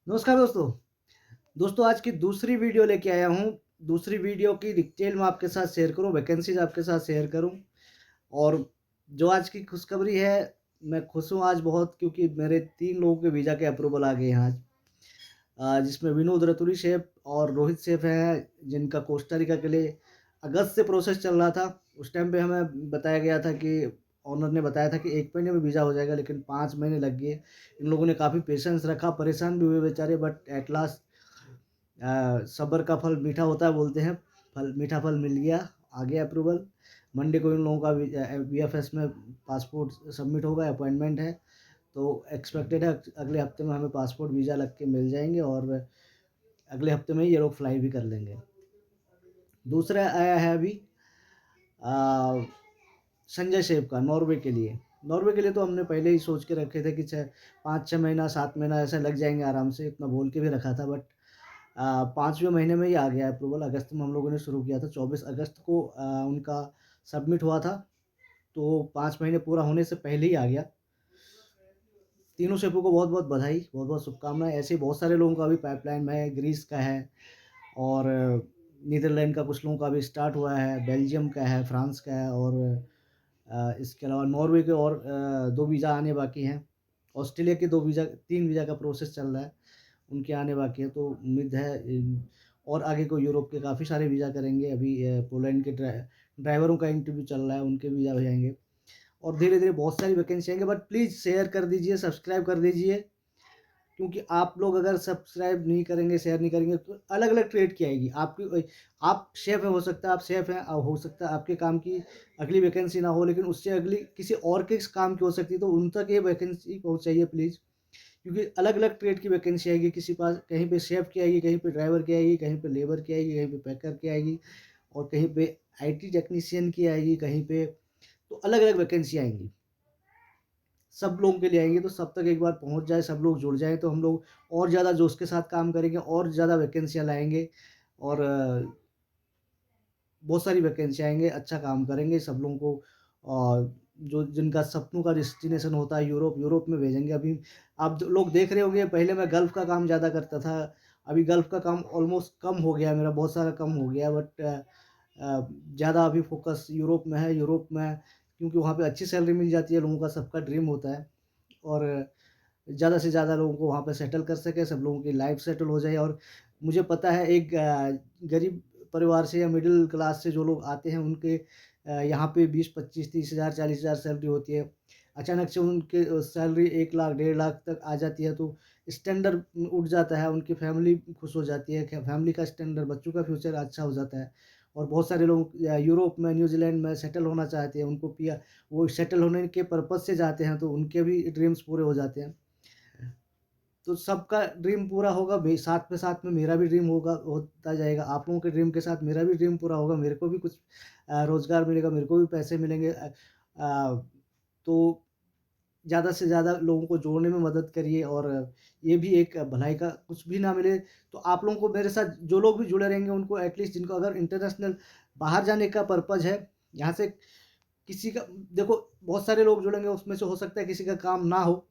नमस्कार दोस्तों। दोस्तों आज की दूसरी वीडियो लेके आया हूँ। दूसरी वीडियो की डिटेल मैं आपके साथ शेयर करूँ, वैकेंसीज़ आपके साथ शेयर करूँ और जो आज की खुशखबरी है, मैं खुश हूँ आज बहुत क्योंकि मेरे 3 लोगों के वीज़ा के अप्रूवल आ गए हैं आज। जिसमें विनोद रतुरी शेफ़ और रोहित शेफ़ हैं, जिनका कोस्टा रिका के लिए अगस्त से प्रोसेस चल रहा था। उस टाइम पे हमें बताया गया था कि ओनर ने बताया था कि 1 महीने में वीज़ा हो जाएगा, लेकिन 5 महीने लग गए। इन लोगों ने काफ़ी पेशेंस रखा, परेशान भी हुए बेचारे बट एट लास्ट सब्र का फल मीठा होता है बोलते हैं। मीठा फल मिल गया, आ गया अप्रूवल। मंडे को इन लोगों का वीएफएस में पासपोर्ट सबमिट होगा, अपॉइंटमेंट है। तो एक्सपेक्टेड है अगले हफ्ते में हमें पासपोर्ट वीज़ा लग के मिल जाएँगे और अगले हफ्ते में ही ये लोग फ्लाई भी कर लेंगे। दूसरा आया है अभी अ, संजय सेठ का नॉर्वे के लिए। नॉर्वे के लिए तो हमने पहले ही सोच के रखे थे कि 5-6 महीना 7 महीना ऐसे लग जाएँगे आराम से, इतना बोल के भी रखा था बट 5वें महीने में ही आ गया अप्रूवल। अगस्त में हम लोगों ने शुरू किया था, 24 अगस्त को उनका सबमिट हुआ था, तो 5 महीने पूरा होने से पहले ही आ गया। तीनों शेफ़ों को बहुत-बहुत बधाई, बहुत-बहुत शुभकामनाएँ। ऐसे ही बहुत सारे लोगों का अभी पाइपलाइन में है, ग्रीस का है और नीदरलैंड का कुछ लोगों का अभी स्टार्ट हुआ है, बेल्जियम का है, फ्रांस का है और इसके अलावा नॉर्वे के और 2 वीज़ा आने बाकी हैं। ऑस्ट्रेलिया के 2 वीज़ा 3 वीज़ा का प्रोसेस चल रहा है, उनके आने बाकी है, तो उम्मीद है और आगे को यूरोप के काफ़ी सारे वीज़ा करेंगे। अभी पोलैंड के ड्राइवरों का इंटरव्यू चल रहा है, उनके वीज़ा हो जाएँगे और धीरे-धीरे बहुत सारी वैकेंसी आएँगे बट प्लीज़ शेयर कर दीजिए, सब्सक्राइब कर दीजिए क्योंकि आप लोग अगर सब्सक्राइब नहीं करेंगे, शेयर नहीं करेंगे तो अलग-अलग ट्रेड की आएगी। आप शेफ़ हैं, हो सकता है आप शेफ़ हैं हो सकता है आपके काम की अगली वैकेंसी ना हो लेकिन उससे अगली किसी और के काम की हो सकती है, तो उन तक ये वैकेंसी पहुँचाइए प्लीज़। क्योंकि अलग-अलग ट्रेड की वैकेंसी आएगी, किसी पास कहीं पे शेफ़ की आएगी, कहीं पे ड्राइवर की आएगी, कहीं पे लेबर की आएगी, कहीं पे पैकर की आएगी और कहीं पे आईटी टेक्नीशियन की आएगी, कहीं पे तो अलग-अलग वैकेंसी आएँगी। सब लोगों के लिए आएँगी तो सब तक एक बार पहुँच जाए, सब लोग जुड़ जाएँ तो हम लोग और ज़्यादा जोश के साथ काम करेंगे और ज़्यादा वैकेंसियाँ लाएँगे और बहुत सारी वैकेंसी आएँगे, अच्छा काम करेंगे, सब लोगों को जो जिनका सपनों का डेस्टिनेशन होता है यूरोप, यूरोप में भेजेंगे। अभी आप जो लोग देख रहे होंगे पहले मैं गल्फ़ का काम ज़्यादा करता था, अभी गल्फ़ का काम ऑलमोस्ट कम हो गया है मेरा, बहुत सारा कम हो गया है बट ज़्यादा अभी फ़ोकस यूरोप में है, यूरोप में क्योंकि वहाँ पे अच्छी सैलरी मिल जाती है, लोगों का सबका ड्रीम होता है और ज़्यादा से ज़्यादा लोगों को वहाँ पे सेटल कर सकें, सब लोगों की लाइफ़ सेटल हो जाए और मुझे पता है एक गरीब परिवार से या मिडिल क्लास से जो लोग आते हैं उनके यहाँ पे 20, 25, 30,000, 40,000 सैलरी होती है। अचानक से उनके सैलरी 1 लाख, 1.5 लाख तक आ जाती है तो स्टैंडर्ड उठ जाता है, उनकी फैमिली खुश हो जाती है, फैमिली का स्टैंडर्ड, बच्चों का फ्यूचर अच्छा हो जाता है। और बहुत सारे लोग यूरोप में, न्यूज़ीलैंड में सेटल होना चाहते हैं, उनको वो सेटल होने के पर्पज़ से जाते हैं तो उनके भी ड्रीम्स पूरे हो जाते हैं। तो सबका ड्रीम पूरा होगा साथ में मेरा भी ड्रीम होगा होता जाएगा। आप लोगों के ड्रीम के साथ मेरा भी ड्रीम पूरा होगा। मेरे को भी कुछ रोज़गार मिलेगा, मेरे को भी पैसे मिलेंगे। तो ज़्यादा से ज़्यादा लोगों को जोड़ने में मदद करिए और ये भी एक भलाई का कुछ भी ना मिले तो आप लोगों को मेरे साथ जो लोग भी जुड़े रहेंगे उनको एटलीस्ट जिनको अगर इंटरनेशनल बाहर जाने का पर्पज़ है, यहाँ से किसी का देखो बहुत सारे लोग जुड़ेंगे उसमें से हो सकता है किसी का काम ना हो।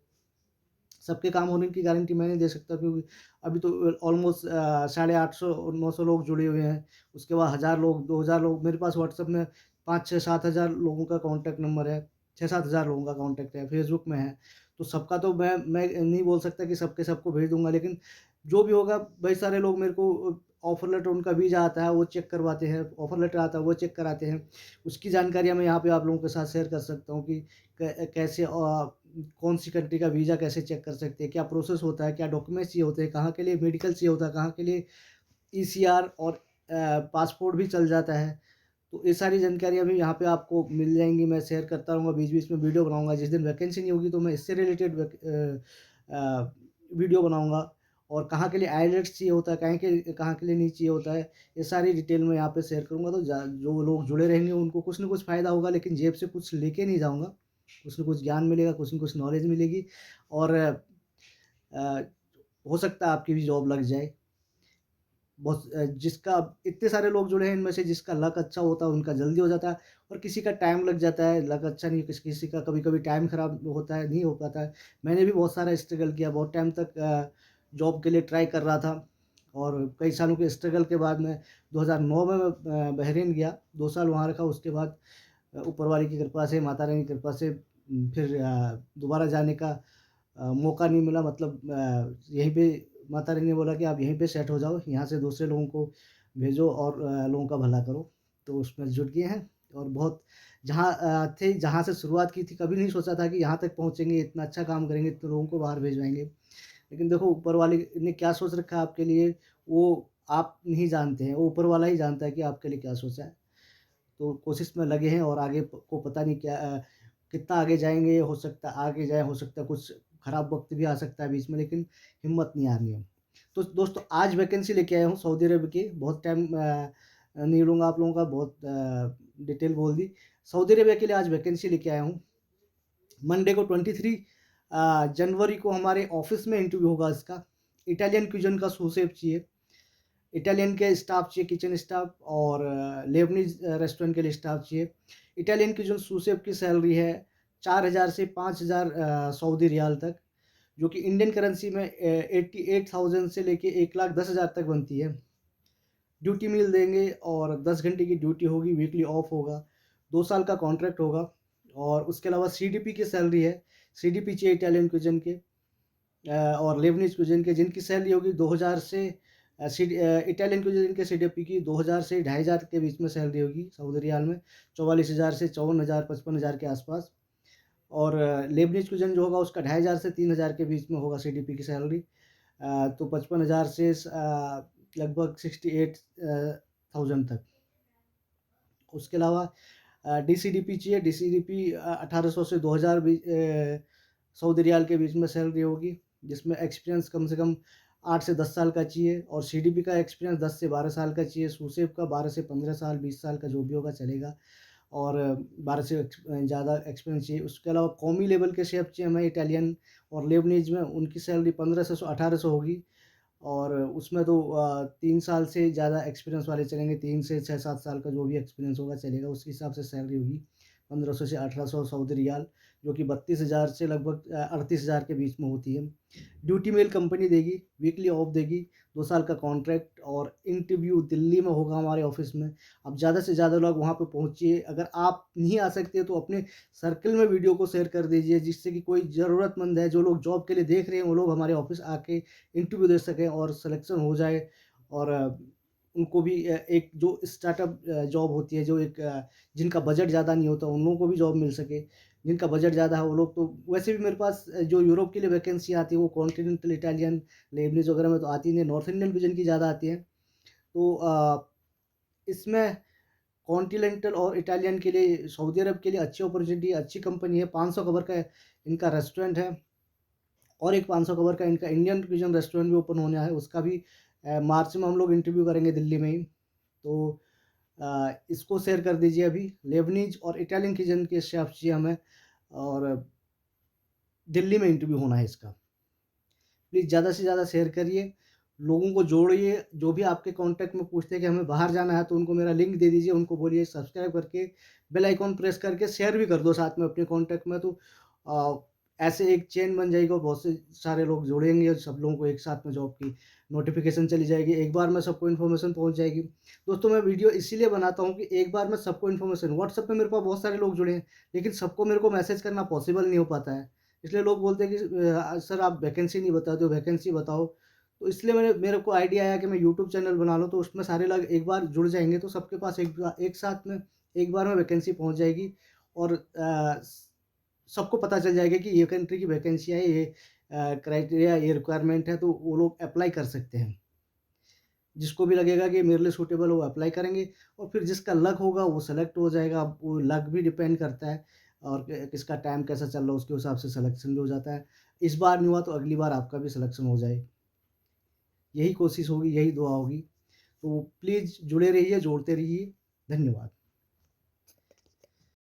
सबके काम होने की गारंटी मैं नहीं दे सकता क्योंकि अभी तो ऑलमोस्ट 850 और 900 लोग जुड़े हुए हैं। उसके बाद 1000 लोग, 2000 लोग मेरे पास व्हाट्सएप में 5, 6, 7000 लोगों का कॉन्टैक्ट नंबर है। 6-7 हज़ार लोगों का कॉन्टैक्ट है, फेसबुक में है। तो सबका तो मैं नहीं बोल सकता कि सबके सबको भेज दूँगा लेकिन जो भी होगा कई सारे लोग मेरे को ऑफ़र लेटर उनका वीज़ा आता है वो चेक करवाते हैं, ऑफ़र लेटर आता है वो चेक कराते हैं। उसकी जानकारियाँ मैं यहाँ पे आप लोगों के साथ शेयर कर सकता हूँ कि कैसे कौन-सी कंट्री का वीज़ा कैसे चेक कर सकते हैं, क्या प्रोसेस होता है, क्या डॉक्यूमेंट्स चाहिए होते हैं, कहाँ के लिए मेडिकल चाहिए होता है, कहाँ के लिए ईसीआर और पासपोर्ट भी चल जाता है। तो ये सारी जानकारियाँ भी यहाँ पे आपको मिल जाएँगी, मैं शेयर करता रहूँगा, बीच-बीच में वीडियो बनाऊँगा, जिस दिन वैकेंसी नहीं होगी तो मैं इससे रिलेटेड वीडियो बनाऊँगा और कहाँ के लिए आइलेट्स चाहिए होता है, कहाँ के लिए नहीं चाहिए होता है, ये सारी डिटेल मैं यहाँ पे शेयर करूँगा तो जो लोग जुड़े रहेंगे उनको कुछ न कुछ फ़ायदा होगा लेकिन जेब से कुछ लेके नहीं जाऊँगा। कुछ न कुछ ज्ञान मिलेगा, कुछ न कुछ नॉलेज मिलेगी और हो सकता है आपकी भी जॉब लग जाए। जिसका इतने सारे लोग जुड़े हैं इनमें से जिसका लक अच्छा होता है उनका जल्दी हो जाता है और किसी का टाइम लग जाता है, लक अच्छा नहीं किसी किसी का कभी-कभी टाइम खराब होता है, नहीं हो पाता है। मैंने भी बहुत सारा स्ट्रगल किया, बहुत टाइम तक जॉब के लिए ट्राई कर रहा था और कई सालों के स्ट्रगल के बाद मैं 2009 में मैं बहरीन गया, 2 साल वहाँ रखा। उसके बाद ऊपर वाले की कृपा से, माता रानी की कृपा से फिर दोबारा जाने का मौका नहीं मिला। मतलब यहीं पे माता रानी ने बोला कि आप यहीं पे सेट हो जाओ, यहाँ से दूसरे लोगों को भेजो और लोगों का भला करो। तो उसमें जुट गए हैं और बहुत जहाँ से शुरुआत की थी, कभी नहीं सोचा था कि यहाँ तक पहुँचेंगे, इतना अच्छा काम करेंगे, इतने लोगों को बाहर भेजवाएँगे। लेकिन देखो ऊपर वाले ने क्या सोच रखा है आपके लिए, वो आप नहीं जानते हैं, वो ऊपर वाला ही जानता है कि आपके लिए क्या सोचा है। तो कोशिश में लगे हैं और आगे को पता नहीं क्या कितना आगे जाएँगे, हो सकता है आगे जाएँ, हो सकता है कुछ खराब वक़्त भी आ सकता है बीच में, लेकिन हिम्मत नहीं हारनी है। तो दोस्तों आज वैकेंसी लेके आया हूँ सऊदी अरब की, बहुत टाइम नहीं लूँगा आप लोगों का, बहुत डिटेल बोल दी। सऊदी अरेबिया के लिए आज वैकेंसी लेके आया हूँ। मंडे को 23 जनवरी को हमारे ऑफ़िस में इंटरव्यू होगा इसका। इटालियन क्यूज़न का सू शेफ़ चाहिए। इटालियन के स्टाफ चाहिए, किचन स्टाफ और लेबनीज़ रेस्टोरेंट के लिए स्टाफ चाहिए। इटालियन की जो सू शेफ़ की सैलरी है 4000 से 5000 सऊदी रियाल तक, जो कि इंडियन करेंसी में 88,000 से लेके 1,10,000 तक बनती है। ड्यूटी मील देंगे और 10 घंटे की ड्यूटी होगी, वीकली ऑफ होगा, 2 साल का कॉन्ट्रैक्ट होगा और उसके अलावा सीडीपी की सैलरी है। सीडीपी चाहिए इटालियन क्यूज़न के और लेबनीज़ क्यूज़िन के, जिनकी सैलरी होगी 2000 से इटालियन क्यूज़िन के सीडीपी की 2000 से 2500 के बीच में सैलरी होगी सऊदी रियाल में, 44,000 से 54,000 55,000 के आसपास। और लेबनीज़ क्यूज़िन जो होगा उसका 2500 से 3000 के बीच में होगा सीडीपी की सैलरी। तो 55,000 से लगभग 68,000 तक। उसके अलावा डीसीडीपी चाहिए, डीसीडीपी 1800 से 2000 सऊदी रियाल के बीच में सैलरी होगी, जिसमें एक्सपीरियंस कम से कम 8 से 10 साल का चाहिए और सीडीपी का एक्सपीरियंस 10 से 12 साल का चाहिए, सूसेब का 12 से 15 साल, 20 साल का जो भी होगा चलेगा और 12 से ज़्यादा एक्सपीरियंस चाहिए। उसके अलावा कौमी लेवल के शेफ़ चाहिए हमें इटालियन और लेबनीज़ में, उनकी सैलरी 1500 से 1800 होगी और उसमें तो 3 साल से ज़्यादा एक्सपीरियंस वाले चलेंगे, 3 से 6-7 साल का जो भी एक्सपीरियंस होगा चलेगा, उस हिसाब से सैलरी होगी 1500 से 1800 सऊदी रियाल, जो कि 32,000 से लगभग 38,000 के बीच में होती है। ड्यूटी मेल कंपनी देगी, वीकली ऑफ देगी, 2 साल का कॉन्ट्रैक्ट और इंटरव्यू दिल्ली में होगा हमारे ऑफ़िस में। अब ज़्यादा से ज़्यादा लोग वहाँ पे पहुँचिए, अगर आप नहीं आ सकते तो अपने सर्कल में वीडियो को शेयर कर दीजिए, जिससे कि कोई ज़रूरतमंद है, जो लोग जॉब के लिए देख रहे हैं, वो लोग हमारे ऑफ़िस आके इंटरव्यू दे सकें और सिलेक्शन हो जाए और उनको भी एक जो स्टार्टअप जॉब होती है, जो एक जिनका बजट ज़्यादा नहीं होता, उन लोगों को भी जॉब मिल सके। जिनका बजट ज़्यादा है वो लोग तो वैसे भी मेरे पास जो यूरोप के लिए वैकेंसी आती है वो कॉन्टिनेंटल इटालियन, लेबनीज़ वगैरह में तो आती नहीं है, नॉर्थ इंडियन कुज़िन की ज़्यादा आती है। तो इसमें कॉन्टिनेंटल और इटालियन के लिए सऊदी अरब के लिए अच्छी अपॉर्चुनिटी है, अच्छी कंपनी है, 500 कवर का इनका रेस्टोरेंट है और एक 500 कवर का इनका इंडियन क्यूज़न रेस्टोरेंट भी ओपन होने है, उसका भी मार्च में हम लोग इंटरव्यू करेंगे दिल्ली में ही। तो इसको शेयर कर दीजिए अभी, लेबनीज़ और इटालियन किचन के शेफ़ चाहिए हमें और दिल्ली में इंटरव्यू होना है इसका। प्लीज़ ज़्यादा से ज़्यादा शेयर करिए, लोगों को जोड़िए, जो भी आपके कॉन्टैक्ट में पूछते हैं कि हमें बाहर जाना है तो उनको मेरा लिंक दे दीजिए, उनको बोलिए सब्सक्राइब करके बेल आइकॉन प्रेस करके शेयर भी कर दो साथ में अपने कॉन्टैक्ट में, तो ऐसे एक चेन बन जाएगी और बहुत से सारे लोग जुड़ेंगे और सब लोगों को एक साथ में जॉब की नोटिफ़िकेशन चली जाएगी, एक बार में सबको इन्फॉर्मेशन पहुँच जाएगी। दोस्तों मैं वीडियो इसीलिए बनाता हूँ कि एक बार में सबको इन्फॉर्मेशन, व्हाट्सएप पे मेरे पास बहुत सारे लोग जुड़े हैं, लेकिन सबको मेरे को मैसेज करना पॉसिबल नहीं हो पाता है। इसलिए लोग बोलते हैं कि सर आप वैकेंसी नहीं बताते हो, वैकेंसी बताओ। तो इसलिए मेरे को आइडिया आया कि मैं यूट्यूब चैनल बना लूँ, तो उसमें सारे लोग एक बार जुड़ जाएँगे, तो सबके पास एक साथ में एक बार में वैकेंसी पहुँच जाएगी और सबको पता चल जाएगा कि ये कंट्री की वैकेंसी है, ये क्राइटेरिया, ये रिक्वायरमेंट है, तो वो लोग अप्लाई कर सकते हैं। जिसको भी लगेगा कि मेरे लिए सूटेबल है वो अप्लाई करेंगे और फिर जिसका लक होगा वो सेलेक्ट हो जाएगा। अब वो लक भी डिपेंड करता है और किसका टाइम कैसा चल रहा है उसके हिसाब से सिलेक्शन भी हो जाता है। इस बार नहीं हुआ तो अगली बार आपका भी सिलेक्शन हो जाए। यही कोशिश होगी, यही दुआ होगी। तो प्लीज़ जुड़े रहिए, जोड़ते रहिए। धन्यवाद।